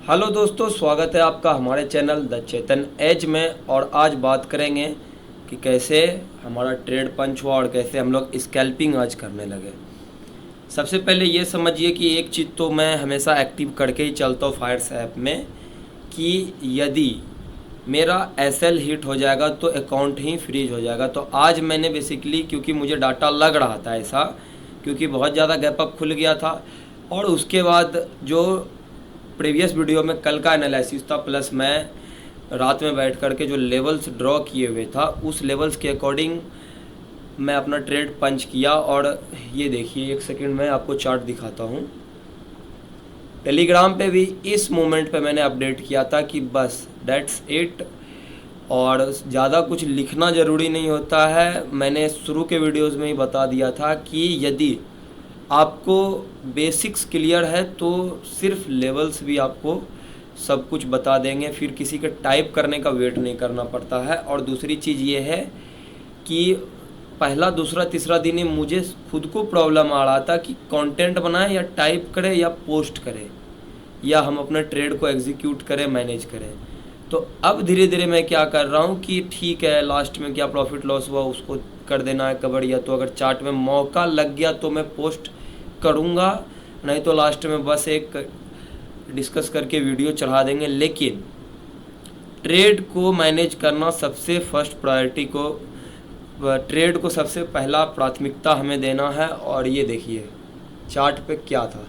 Hello दोस्तों, स्वागत है आपका हमारे चैनल द चेतन एज में। और आज बात करेंगे कि कैसे हमारा ट्रेड पंच हुआ और कैसे हम लोग स्कैल्पिंग आज करने लगे। सबसे पहले ये समझिए कि एक चीज़ तो मैं हमेशा एक्टिव करके ही चलता हूँ फायर्स ऐप में, कि यदि मेरा एसएल हिट हो जाएगा तो अकाउंट ही फ्रीज हो जाएगा। तो आज मैंने बेसिकली, क्योंकि मुझे डाटा लग रहा था ऐसा, क्योंकि बहुत ज़्यादा गैप अप खुल गया था और उसके बाद जो प्रीवियस वीडियो में कल का एनालिसिस था, प्लस मैं रात में बैठ कर के जो लेवल्स ड्रॉ किए हुए था उस लेवल्स के अकॉर्डिंग मैं अपना ट्रेड पंच किया। और ये देखिए, एक सेकंड में आपको चार्ट दिखाता हूँ। टेलीग्राम पे भी इस मोमेंट पे मैंने अपडेट किया था कि बस दैट्स इट, और ज़्यादा कुछ लिखना ज़रूरी नहीं होता है। मैंने शुरू के वीडियोस में ही बता दिया था कि यदि आपको बेसिक्स क्लियर है तो सिर्फ लेवल्स भी आपको सब कुछ बता देंगे, फिर किसी के टाइप करने का वेट नहीं करना पड़ता है। और दूसरी चीज़ ये है कि पहला दूसरा तीसरा दिन ही मुझे खुद को प्रॉब्लम आ रहा था कि कंटेंट बनाए या टाइप करे या पोस्ट करे या हम अपने ट्रेड को एग्जीक्यूट करें, मैनेज करें। तो अब धीरे धीरे मैं क्या कर रहा हूँ कि ठीक है, लास्ट में क्या प्रॉफिट लॉस हुआ उसको कर देना है कवर, या तो अगर चार्ट में मौका लग गया तो मैं पोस्ट करूँगा, नहीं तो लास्ट में बस एक डिस्कस करके वीडियो चढ़ा देंगे। लेकिन ट्रेड को मैनेज करना सबसे फर्स्ट प्रायोरिटी को, ट्रेड को सबसे पहला प्राथमिकता हमें देना है। और ये देखिए चार्ट पे क्या था।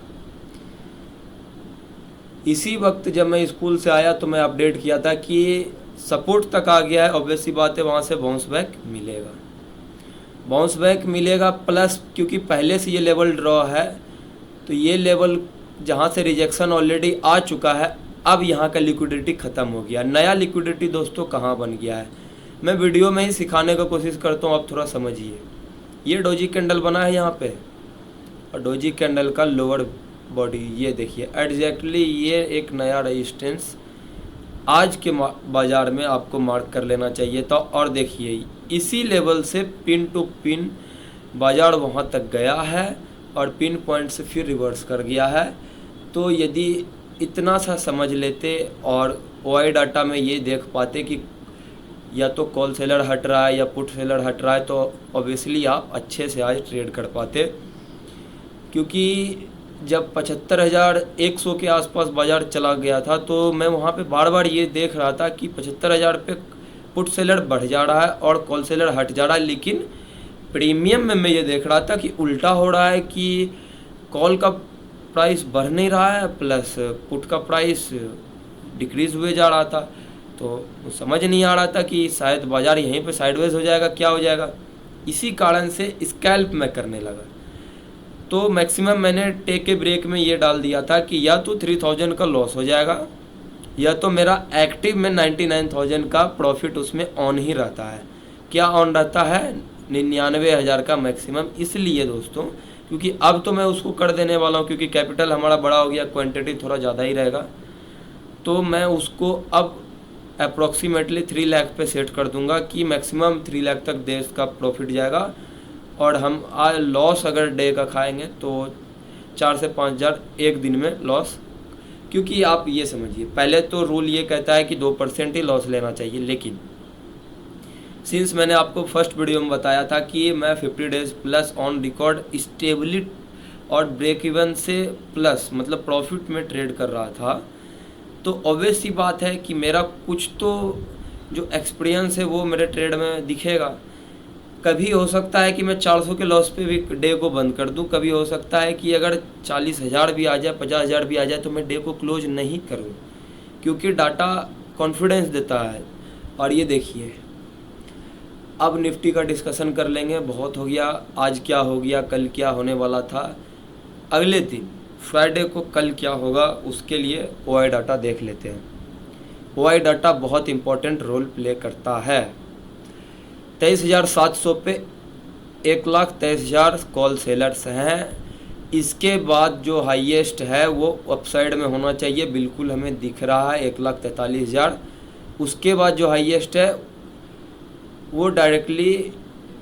इसी वक्त जब मैं स्कूल से आया तो मैं अपडेट किया था कि सपोर्ट तक आ गया है, ऑब्वियस सी बात है वहाँ से बाउंस बैक मिलेगा, बाउंस बैक मिलेगा। प्लस क्योंकि पहले से ये लेवल ड्रॉ है तो ये लेवल जहाँ से रिजेक्शन ऑलरेडी आ चुका है, अब यहाँ का लिक्विडिटी ख़त्म हो गया। नया लिक्विडिटी दोस्तों कहाँ बन गया है, मैं वीडियो में ही सिखाने का कोशिश करता हूँ, आप थोड़ा समझिए। ये डोजी कैंडल बना है यहाँ पे, और डोजी कैंडल का लोअर बॉडी ये देखिए एग्जैक्टली, ये एक नया रेजिस्टेंस आज के बाज़ार में आपको मार्क कर लेना चाहिए था। और देखिए इसी लेवल से पिन टू पिन बाज़ार वहाँ तक गया है और पिन पॉइंट से फिर रिवर्स कर गया है। तो यदि इतना सा समझ लेते और ओआई डाटा में ये देख पाते कि या तो कॉल सेलर हट रहा है या पुट सेलर हट रहा है, तो ऑब्वियसली आप अच्छे से आज ट्रेड कर पाते। क्योंकि जब 75,100 के आसपास बाज़ार चला गया था तो मैं वहाँ पे बार बार ये देख रहा था कि 75,000 पे पुट सेलर बढ़ जा रहा है और कॉल सेलर हट जा रहा है। लेकिन प्रीमियम में मैं ये देख रहा था कि उल्टा हो रहा है कि कॉल का प्राइस बढ़ नहीं रहा है, प्लस पुट का प्राइस डिक्रीज़ हुए जा रहा था। तो समझ नहीं आ रहा था कि शायद बाज़ार यहीं पे साइडवेज हो जाएगा, क्या हो जाएगा। इसी कारण से स्कैल्प मैं करने लगा। तो मैक्सिमम मैंने टेक ए ब्रेक में ये डाल दिया था कि या तो 3,000 का लॉस हो जाएगा या तो मेरा एक्टिव में 99,000 का प्रॉफिट उसमें ऑन ही रहता है। क्या ऑन रहता है? 99,000 का मैक्सिमम। इसलिए दोस्तों क्योंकि अब तो मैं उसको कर देने वाला हूँ, क्योंकि कैपिटल हमारा बड़ा हो गया, क्वांटिटी थोड़ा ज़्यादा ही रहेगा, तो मैं उसको अब अप्रॉक्सीमेटली 3 लाख पे सेट कर दूंगा कि मैक्सिमम 3 लाख तक देश का प्रॉफिट जाएगा। और हम आज लॉस अगर डे का खाएंगे तो 4 से 5 हज़ार एक दिन में लॉस। क्योंकि आप ये समझिए, पहले तो रूल ये कहता है कि 2% ही लॉस लेना चाहिए, लेकिन सिंस मैंने आपको फर्स्ट वीडियो में बताया था कि मैं 50 days plus on record stably और ब्रेक इवन से प्लस मतलब प्रॉफिट में ट्रेड कर रहा था, तो ऑब्वियस सी बात है कि मेरा कुछ तो जो एक्सपीरियंस है वो मेरे ट्रेड में दिखेगा। कभी हो सकता है कि मैं 400 के लॉस पे भी डे को बंद कर दूं, कभी हो सकता है कि अगर 40,000 भी आ जाए, 50,000 भी आ जाए तो मैं डे को क्लोज नहीं करूं, क्योंकि डाटा कॉन्फिडेंस देता है। और ये देखिए, अब निफ्टी का डिस्कशन कर लेंगे, बहुत हो गया। आज क्या हो गया, कल क्या होने वाला था, अगले दिन फ्राइडे को कल क्या होगा उसके लिए ओआई डाटा देख लेते हैं। ओआई डाटा बहुत इंपॉर्टेंट रोल प्ले करता है। 23,700 पे 1,23,000 कॉल सेलर्स हैं। इसके बाद जो हाईएस्ट है वो अपसाइड में होना चाहिए, बिल्कुल हमें दिख रहा है 1,43,000। उसके बाद जो हाईएस्ट है वो डायरेक्टली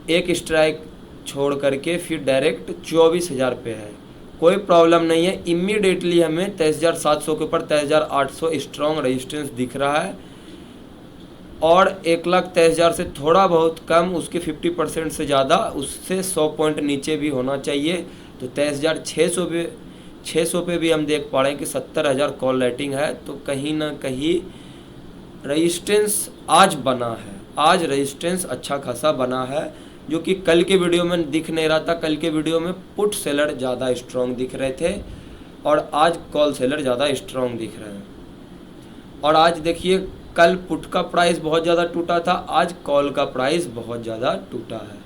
एक स्ट्राइक छोड़ करके फिर डायरेक्ट 24,000 पे है। कोई प्रॉब्लम नहीं है। इमीडिएटली हमें 23,700 के ऊपर 23,800 स्ट्रॉन्ग रेजिस्टेंस दिख रहा है और 1,23,000 से थोड़ा बहुत कम, उसके 50% से ज़्यादा, उससे 100 पॉइंट नीचे भी होना चाहिए। तो 23,600 पे भी हम देख पा रहे हैं कि 70,000 कॉल रेटिंग है। तो कहीं ना कहीं रेजिस्टेंस आज बना है, आज रेजिस्टेंस अच्छा खासा बना है, जो कि कल के वीडियो में दिख नहीं रहा था। कल के वीडियो में पुट सेलर ज़्यादा स्ट्रॉन्ग दिख रहे थे और आज कॉल सेलर ज़्यादा स्ट्रॉन्ग दिख रहे हैं। और आज देखिए, कल पुट का प्राइस बहुत ज़्यादा टूटा था, आज कॉल का प्राइस बहुत ज़्यादा टूटा है।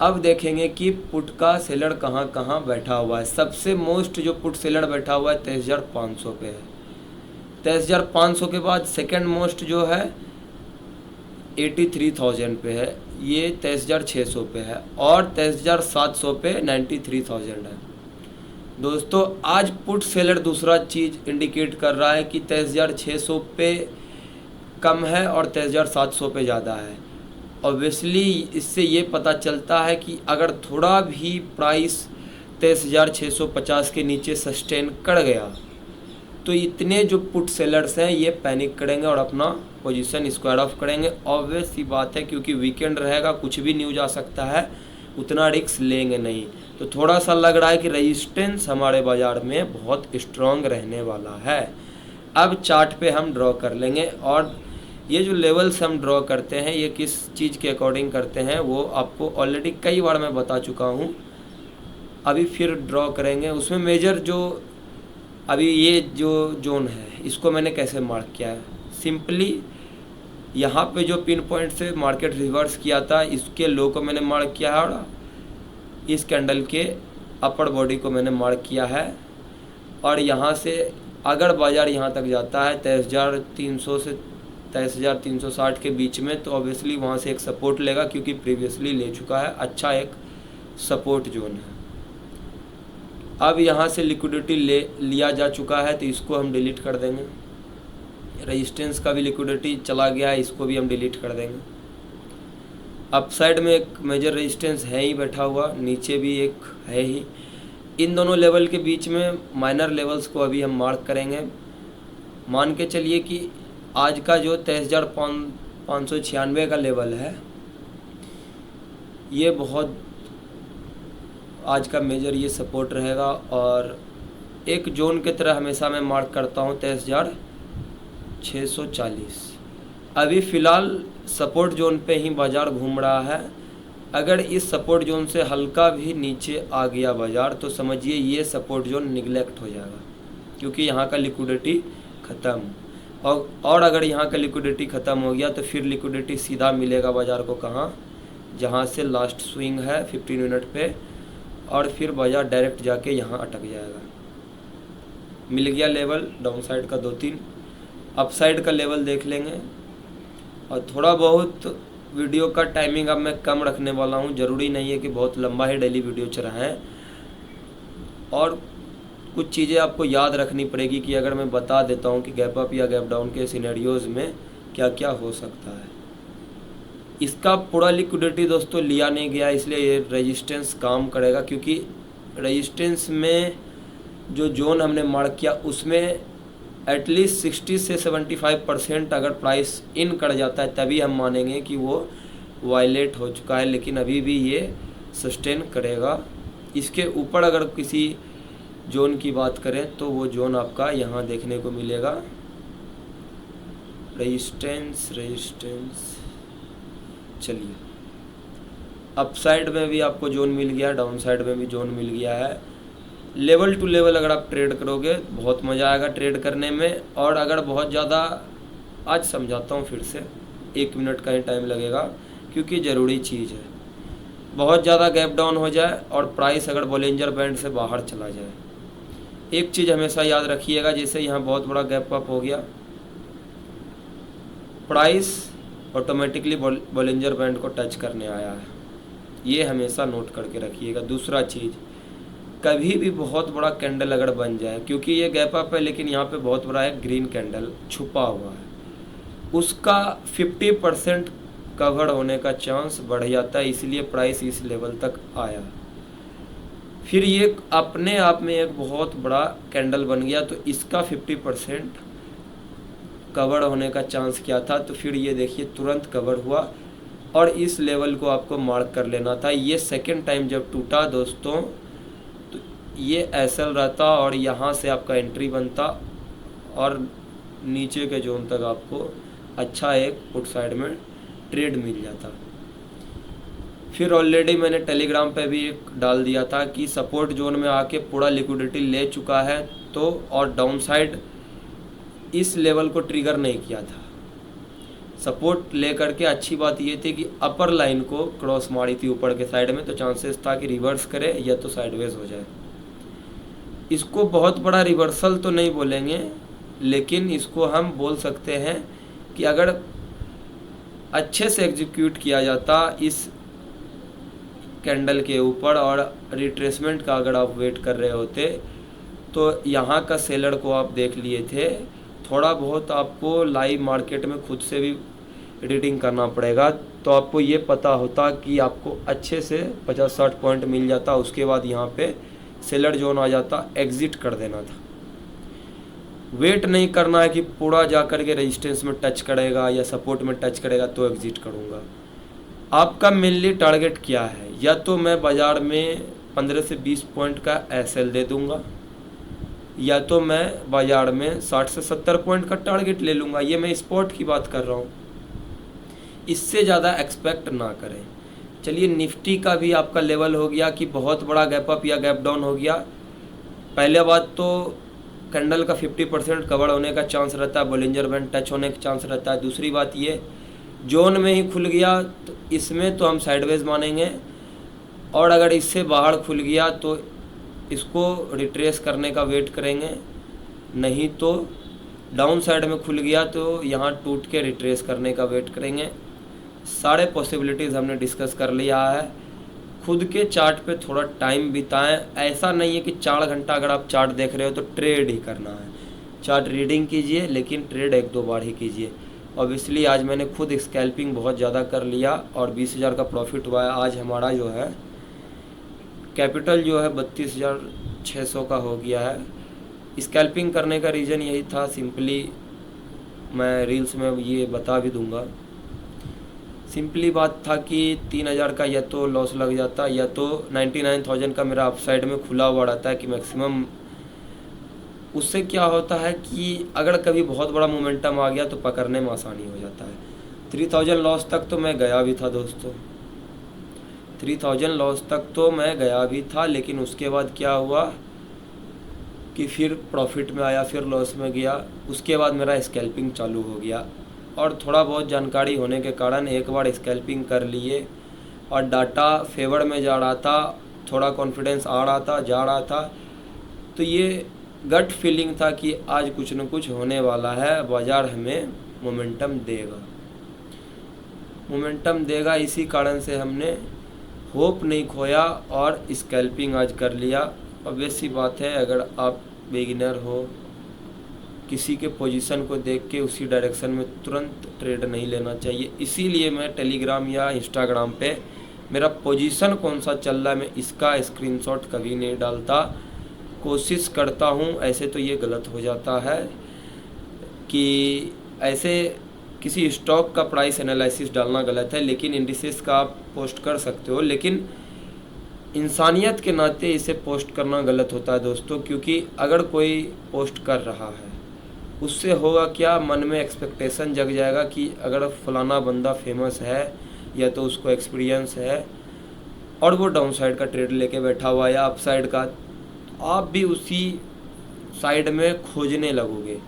अब देखेंगे कि पुट का सेलर कहाँ कहाँ बैठा हुआ है। सबसे मोस्ट जो पुट सेलर बैठा हुआ है 23,500 पे है। 23,500 के बाद सेकंड मोस्ट जो है 83,000 पे है, ये 23,600 पे है और 23,700 पे 93,000 है। दोस्तों आज पुट सेलर दूसरा चीज़ इंडिकेट कर रहा है कि 23,600 पे कम है और 23,700 पे ज़्यादा है। ऑब्वियसली इससे ये पता चलता है कि अगर थोड़ा भी प्राइस 23,650 के नीचे सस्टेन कर गया तो इतने जो पुट सेलर्स हैं ये पैनिक करेंगे और अपना पोजीशन स्क्वायर ऑफ करेंगे। ऑब्वियस सी बात है, क्योंकि वीकेंड रहेगा, कुछ भी न्यूज आ सकता है, उतना रिस्क लेंगे नहीं। तो थोड़ा सा लग रहा है कि रेजिस्टेंस हमारे बाज़ार में बहुत स्ट्रॉन्ग रहने वाला है। अब चार्ट पे हम ड्रॉ कर लेंगे और ये जो लेवल्स हम ड्रॉ करते हैं ये किस चीज़ के अकॉर्डिंग करते हैं वो आपको ऑलरेडी कई बार मैं बता चुका हूँ। अभी फिर ड्रॉ करेंगे। उसमें मेजर जो अभी ये जो जोन है इसको मैंने कैसे मार्क किया है, सिंपली यहाँ पे जो पिन पॉइंट से मार्केट रिवर्स किया था इसके लो को मैंने मार्क किया है और इस कैंडल के अपर बॉडी को मैंने मार्क किया है। और यहाँ से अगर बाज़ार यहाँ तक जाता है 23,300 से 23,360 के बीच में, तो ऑब्वियसली वहाँ से एक सपोर्ट लेगा, क्योंकि प्रीवियसली ले चुका है, अच्छा एक सपोर्ट जोन है। अब यहाँ से लिक्विडिटी लिया जा चुका है तो इसको हम डिलीट कर देंगे। रेजिस्टेंस का भी लिक्विडिटी चला गया है, इसको भी हम डिलीट कर देंगे। अपसाइड में एक मेजर रेजिस्टेंस है ही बैठा हुआ, नीचे भी एक है ही। इन दोनों लेवल के बीच में माइनर लेवल्स को अभी हम मार्क करेंगे। मान के चलिए कि आज का जो 23,596 का लेवल है ये बहुत आज का मेजर ये सपोर्ट रहेगा और एक जोन की तरह हमेशा मैं मार्क करता हूँ 23,640। अभी फ़िलहाल सपोर्ट जोन पे ही बाज़ार घूम रहा है। अगर इस सपोर्ट जोन से हल्का भी नीचे आ गया बाज़ार तो समझिए ये सपोर्ट जोन निगलेक्ट हो जाएगा, क्योंकि यहाँ का लिक्विडिटी ख़त्म। और अगर यहाँ का लिक्विडिटी ख़त्म हो गया तो फिर लिक्विडिटी सीधा मिलेगा बाज़ार को कहाँ, जहाँ से लास्ट स्विंग है 15 मिनट पे, और फिर बाज़ार डायरेक्ट जाके यहाँ अटक जाएगा। मिल गया लेवल डाउन साइड का 2-3, अप साइड का लेवल देख लेंगे। और थोड़ा बहुत वीडियो का टाइमिंग अब मैं कम रखने वाला हूँ, ज़रूरी नहीं है कि बहुत लंबा ही डेली वीडियो चलाएं। और कुछ चीज़ें आपको याद रखनी पड़ेगी कि अगर मैं बता देता हूँ कि गैप अप या गैप डाउन के सिनेरियोज़ में क्या क्या हो सकता है। इसका पूरा लिक्विडिटी दोस्तों लिया नहीं गया, इसलिए ये रेजिस्टेंस काम करेगा, क्योंकि रेजिस्टेंस में जो जोन हमने मार्क किया उसमें एटलीस्ट 60 से 75% अगर प्राइस इन कर जाता है तभी हम मानेंगे कि वो वायलेट हो चुका है, लेकिन अभी भी ये सस्टेन करेगा। इसके ऊपर अगर किसी जोन की बात करें तो वो जोन आपका यहाँ देखने को मिलेगा, रेजिस्टेंस। चलिए, अप साइड में भी आपको जोन मिल गया, डाउन साइड में भी जोन मिल गया है। लेवल टू लेवल अगर आप ट्रेड करोगे बहुत मज़ा आएगा ट्रेड करने में। और अगर बहुत ज़्यादा, आज समझाता हूँ फिर से, 1 मिनट का ही टाइम लगेगा क्योंकि ज़रूरी चीज़ है। बहुत ज़्यादा गैप डाउन हो जाए और प्राइस अगर बॉलिंजर बैंड से बाहर चला जाए, एक चीज़ हमेशा याद रखिएगा, जैसे यहाँ बहुत बड़ा गैप अप हो गया, प्राइस ऑटोमेटिकली बॉलिंजर बैंड को टच करने आया है, ये हमेशा नोट करके रखिएगा। दूसरा चीज़, कभी भी बहुत बड़ा कैंडल अगर बन जाए, क्योंकि ये गैप अप है लेकिन यहाँ पे बहुत बड़ा एक ग्रीन कैंडल छुपा हुआ है, उसका 50% कवर होने का चांस बढ़ जाता है, इसलिए प्राइस इस लेवल तक आया। फिर ये अपने आप में एक बहुत बड़ा कैंडल बन गया, तो इसका 50% कवर होने का चांस क्या था, तो फिर ये देखिए तुरंत कवर हुआ और इस लेवल को आपको मार्क कर लेना था। ये सेकंड टाइम जब टूटा दोस्तों, तो ये एसएल रहता और यहाँ से आपका एंट्री बनता और नीचे के जोन तक आपको अच्छा एक पुट साइड में ट्रेड मिल जाता। फिर ऑलरेडी मैंने टेलीग्राम पे भी एक डाल दिया था कि सपोर्ट जोन में आके पूरा लिक्विडिटी ले चुका है, तो और डाउन साइड इस लेवल को ट्रिगर नहीं किया था। सपोर्ट ले करके अच्छी बात ये थी कि अपर लाइन को क्रॉस मारी थी ऊपर के साइड में, तो चांसेस था कि रिवर्स करे या तो साइडवेज हो जाए। इसको बहुत बड़ा रिवर्सल तो नहीं बोलेंगे, लेकिन इसको हम बोल सकते हैं कि अगर अच्छे से एग्जीक्यूट किया जाता इस कैंडल के ऊपर और रिट्रेसमेंट का अगर आप वेट कर रहे होते, तो यहाँ का सेलर को आप देख लिए थे। थोड़ा बहुत आपको लाइव मार्केट में खुद से भी रीडिंग करना पड़ेगा, तो आपको ये पता होता कि आपको अच्छे से 50-60 पॉइंट मिल जाता, उसके बाद यहाँ पे सेलर जोन आ जाता, एग्जिट कर देना था। वेट नहीं करना है कि पूरा जा कर के रेजिस्टेंस में टच करेगा या सपोर्ट में टच करेगा तो एग्जिट करूँगा। आपका मेनली टारगेट क्या है, या तो मैं बाज़ार में 15 से 20 पॉइंट का एसएल दे दूंगा, या तो मैं बाज़ार में 60 से 70 पॉइंट का टारगेट ले लूँगा। ये मैं स्पॉट की बात कर रहा हूँ, इससे ज़्यादा एक्सपेक्ट ना करें। चलिए निफ्टी का भी आपका लेवल हो गया कि बहुत बड़ा गैप अप या गैप डाउन हो गया। पहले बात तो कैंडल का 50% कवर होने का चांस रहता है, बोलिंजर बैंड टच होने का चांस रहता है। दूसरी बात ये जोन में ही खुल गया तो इसमें तो हम साइडवेज मानेंगे, और अगर इससे बाहर खुल गया तो इसको रिट्रेस करने का वेट करेंगे, नहीं तो डाउन साइड में खुल गया तो यहाँ टूट के रिट्रेस करने का वेट करेंगे। सारे पॉसिबिलिटीज़ हमने डिस्कस कर लिया है। खुद के चार्ट पे थोड़ा टाइम बिताएं। ऐसा नहीं है कि 4 घंटा अगर आप चार्ट देख रहे हो तो ट्रेड ही करना है। चार्ट रीडिंग कीजिए, लेकिन ट्रेड 1-2 बार ही कीजिए। ऑब्वियसली आज मैंने खुद स्कैल्पिंग बहुत ज़्यादा कर लिया और 20,000 का प्रॉफिट हुआ है। आज हमारा जो है कैपिटल जो है 32,600 का हो गया है। स्कैल्पिंग करने का रीज़न यही था, सिंपली मैं रील्स में ये बता भी दूंगा। सिंपली बात था कि 3,000 का या तो लॉस लग जाता, या तो 99,000 का मेरा अपसाइड में खुला हुआ रहता है कि मैक्सिमम। उससे क्या होता है कि अगर कभी बहुत बड़ा मोमेंटम आ गया तो पकड़ने में आसानी हो जाता है। 3,000 लॉस तक तो मैं गया भी था दोस्तों, 3,000 लॉस तक तो मैं गया भी था, लेकिन उसके बाद क्या हुआ कि फिर प्रॉफिट में आया, फिर लॉस में गया। उसके बाद मेरा स्कैल्पिंग चालू हो गया, और थोड़ा बहुत जानकारी होने के कारण एक बार स्कैल्पिंग कर लिए और डाटा फेवर में जा रहा था, थोड़ा कॉन्फिडेंस आ रहा था, जा रहा था। तो ये गट फीलिंग था कि आज कुछ न कुछ होने वाला है, बाज़ार हमें मोमेंटम देगा। इसी कारण से हमने होप नहीं खोया और स्कैल्पिंग आज कर लिया। ऑब्वियस सी बात है, अगर आप बिगिनर हो, किसी के पोजीशन को देख के उसी डायरेक्शन में तुरंत ट्रेड नहीं लेना चाहिए। इसीलिए मैं टेलीग्राम या इंस्टाग्राम पे मेरा पोजीशन कौन सा चल रहा है मैं इसका स्क्रीनशॉट कभी नहीं डालता। कोशिश करता हूँ, ऐसे तो ये गलत हो जाता है कि ऐसे किसी स्टॉक का प्राइस एनालिसिस डालना गलत है, लेकिन इंडिसेस का आप पोस्ट कर सकते हो, लेकिन इंसानियत के नाते इसे पोस्ट करना गलत होता है दोस्तों। क्योंकि अगर कोई पोस्ट कर रहा है उससे होगा क्या, मन में एक्सपेक्टेशन जग जाएगा कि अगर फलाना बंदा फेमस है या तो उसको एक्सपीरियंस है और वो डाउन साइड का ट्रेड लेके बैठा हुआ है या अप साइड का, आप भी उसी साइड में खोजने लगोगे।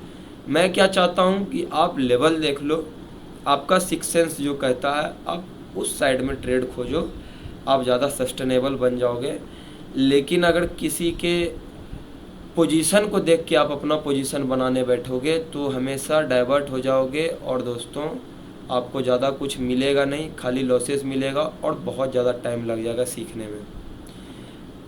मैं क्या चाहता हूँ कि आप लेवल देख लो, आपका सिक्स सेंस जो कहता है आप उस साइड में ट्रेड खोजो, आप ज़्यादा सस्टेनेबल बन जाओगे। लेकिन अगर किसी के पोजीशन को देख के आप अपना पोजीशन बनाने बैठोगे तो हमेशा डाइवर्ट हो जाओगे, और दोस्तों आपको ज़्यादा कुछ मिलेगा नहीं, खाली लॉसेस मिलेगा और बहुत ज़्यादा टाइम लग जाएगा सीखने में।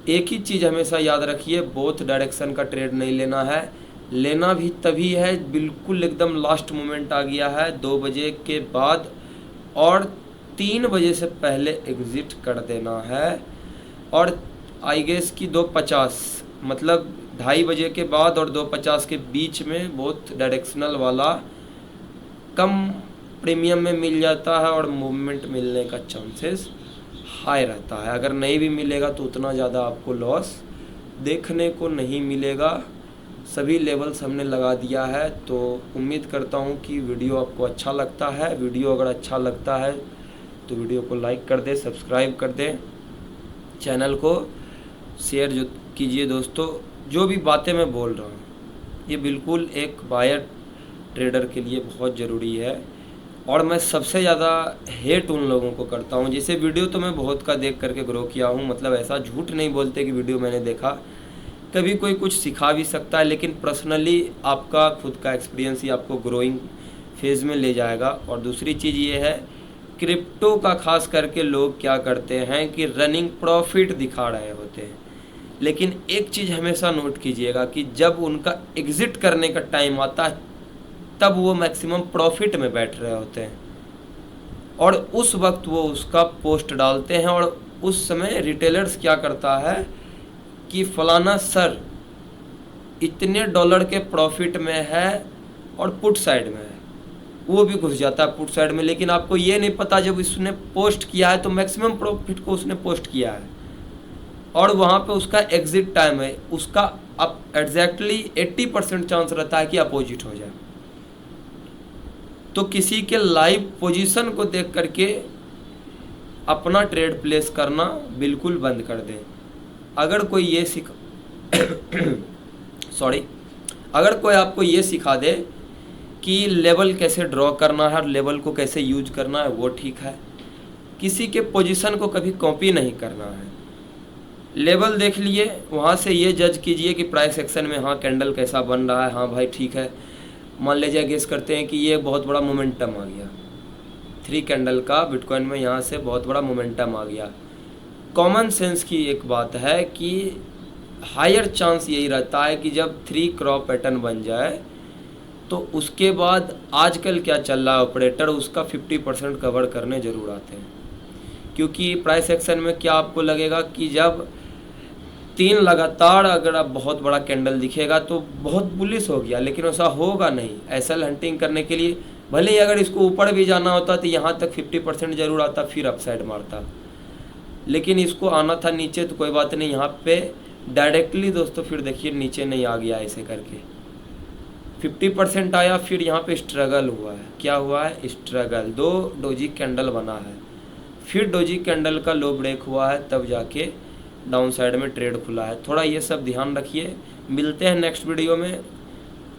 एक ही चीज़ हमेशा याद रखिए, बोथ डायरेक्शन का ट्रेड नहीं लेना है। लेना भी तभी है बिल्कुल एकदम लास्ट मोमेंट आ गया है 2 बजे के बाद, और 3 बजे से पहले एग्ज़िट कर देना है। और आई गेस कि 250, मतलब 2:30 बजे के बाद और 250 के बीच में बहुत डायरेक्शनल वाला कम प्रीमियम में मिल जाता है और मूवमेंट मिलने का चांसेस हाई रहता है। अगर नहीं भी मिलेगा तो उतना ज़्यादा आपको लॉस देखने को नहीं मिलेगा। सभी लेवल्स हमने लगा दिया है, तो उम्मीद करता हूँ कि वीडियो आपको अच्छा लगता है। वीडियो अगर अच्छा लगता है तो वीडियो को लाइक कर दें, सब्सक्राइब कर दें, चैनल को शेयर जो कीजिए। दोस्तों, जो भी बातें मैं बोल रहा हूँ ये बिल्कुल एक बायर ट्रेडर के लिए बहुत ज़रूरी है। और मैं सबसे ज़्यादा हेट उन लोगों को करता हूँ, जैसे वीडियो तो मैं बहुत का देख करके ग्रो किया हूँ, मतलब ऐसा झूठ नहीं बोलते कि वीडियो मैंने देखा, कभी कोई कुछ सिखा भी सकता है, लेकिन पर्सनली आपका खुद का एक्सपीरियंस ही आपको ग्रोइंग फेज़ में ले जाएगा। और दूसरी चीज़ ये है, क्रिप्टो का खास करके लोग क्या करते हैं कि रनिंग प्रॉफिट दिखा रहे होते हैं, लेकिन एक चीज़ हमेशा नोट कीजिएगा कि जब उनका एग्ज़िट करने का टाइम आता है तब वो मैक्सिमम प्रॉफिट में बैठ रहे होते हैं और उस वक्त वो उसका पोस्ट डालते हैं। और उस समय रिटेलर्स क्या करता है कि फलाना सर इतने डॉलर के प्रॉफिट में है और पुट साइड में है, वो भी घुस जाता है पुट साइड में, लेकिन आपको ये नहीं पता जब उसने पोस्ट किया है तो मैक्सिमम प्रॉफिट को उसने पोस्ट किया है और वहाँ पे उसका एग्जिट टाइम है, उसका अब एग्जैक्टली 80% चांस रहता है कि अपोजिट हो जाए। तो किसी के लाइव पोजीशन को देख करके अपना ट्रेड प्लेस करना बिल्कुल बंद कर दें। अगर कोई ये अगर कोई आपको ये सिखा दे कि लेवल कैसे ड्रॉ करना है और लेवल को कैसे यूज करना है वो ठीक है, किसी के पोजीशन को कभी कॉपी नहीं करना है। लेवल देख लिए, वहाँ से ये जज कीजिए कि प्राइस एक्शन में हाँ कैंडल कैसा बन रहा है, हाँ भाई ठीक है, मान लीजिए गेस करते हैं कि ये बहुत बड़ा मोमेंटम आ गया, 3 कैंडल का बिटकॉइन में यहाँ से बहुत बड़ा मोमेंटम आ गया। कॉमन सेंस की एक बात है कि हायर चांस यही रहता है कि जब 3 क्रॉप पैटर्न बन जाए तो उसके बाद आजकल क्या चल रहा है ऑपरेटर उसका 50% कवर करने ज़रूर आते हैं, क्योंकि प्राइस एक्शन में क्या आपको लगेगा कि जब 3 लगातार अगर आप बहुत बड़ा कैंडल दिखेगा तो बहुत बुलिश हो गया, लेकिन ऐसा होगा नहीं। एसएल हंटिंग करने के लिए भले ही अगर इसको ऊपर भी जाना होता तो यहाँ तक 50% जरूर आता, फिर अपसाइड मारता, लेकिन इसको आना था नीचे तो कोई बात नहीं, यहाँ पे डायरेक्टली दोस्तों फिर देखिए नीचे नहीं आ गया, ऐसे करके 50% आया, फिर यहाँ पे स्ट्रगल हुआ है। क्या हुआ है? स्ट्रगल, 2 डोजी कैंडल बना है, फिर डोजी कैंडल का लो ब्रेक हुआ है, तब जाके डाउन साइड में ट्रेड खुला है। थोड़ा ये सब ध्यान रखिए। मिलते हैं नेक्स्ट वीडियो में।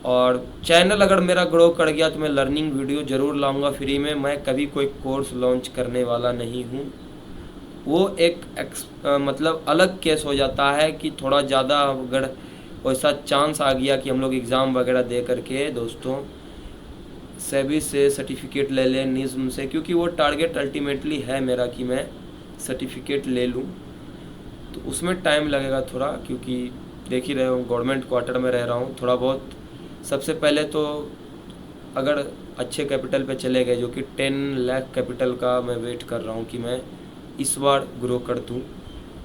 और चैनल अगर मेरा ग्रो कर गया तो मैं लर्निंग वीडियो ज़रूर लाऊंगा फ्री में। मैं कभी कोई कोर्स लॉन्च करने वाला नहीं हूँ, वो एक मतलब अलग केस हो जाता है कि थोड़ा ज़्यादा अगर वैसा चांस आ गया कि हम लोग एग्ज़ाम वगैरह दे करके दोस्तों सेबी से सर्टिफिकेट ले लें, निज़्म से, क्योंकि वो टारगेट अल्टीमेटली है मेरा कि मैं सर्टिफिकेट ले लूँ, तो उसमें टाइम लगेगा थोड़ा, क्योंकि देख ही रहे हो गवर्नमेंट क्वार्टर में रह रहा हूँ। थोड़ा बहुत सबसे पहले तो अगर अच्छे कैपिटल पे चले गए, जो कि 10 लाख कैपिटल का मैं वेट कर रहा हूँ कि मैं इस बार ग्रो कर दूँ,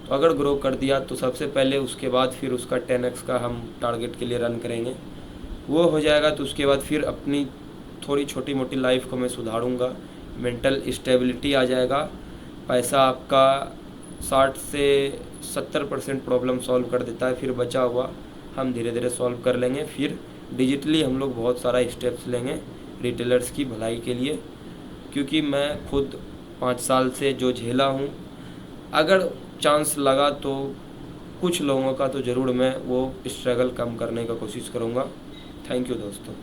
तो अगर ग्रो कर दिया तो सबसे पहले उसके बाद फिर उसका 10x का हम टारगेट के लिए रन करेंगे। वो हो जाएगा तो उसके बाद फिर अपनी थोड़ी छोटी मोटी लाइफ को मैं सुधारूँगा, मेंटल स्टेबिलिटी आ जाएगा, पैसा आपका 60 से 70% प्रॉब्लम सॉल्व कर देता है, फिर बचा हुआ हम धीरे धीरे सॉल्व कर लेंगे। फिर डिजिटली हम लोग बहुत सारा स्टेप्स लेंगे रिटेलर्स की भलाई के लिए, क्योंकि मैं खुद 5 साल से जो झेला हूँ, अगर चांस लगा तो कुछ लोगों का तो ज़रूर मैं वो स्ट्रगल कम करने का कोशिश करूँगा। थैंक यू दोस्तों।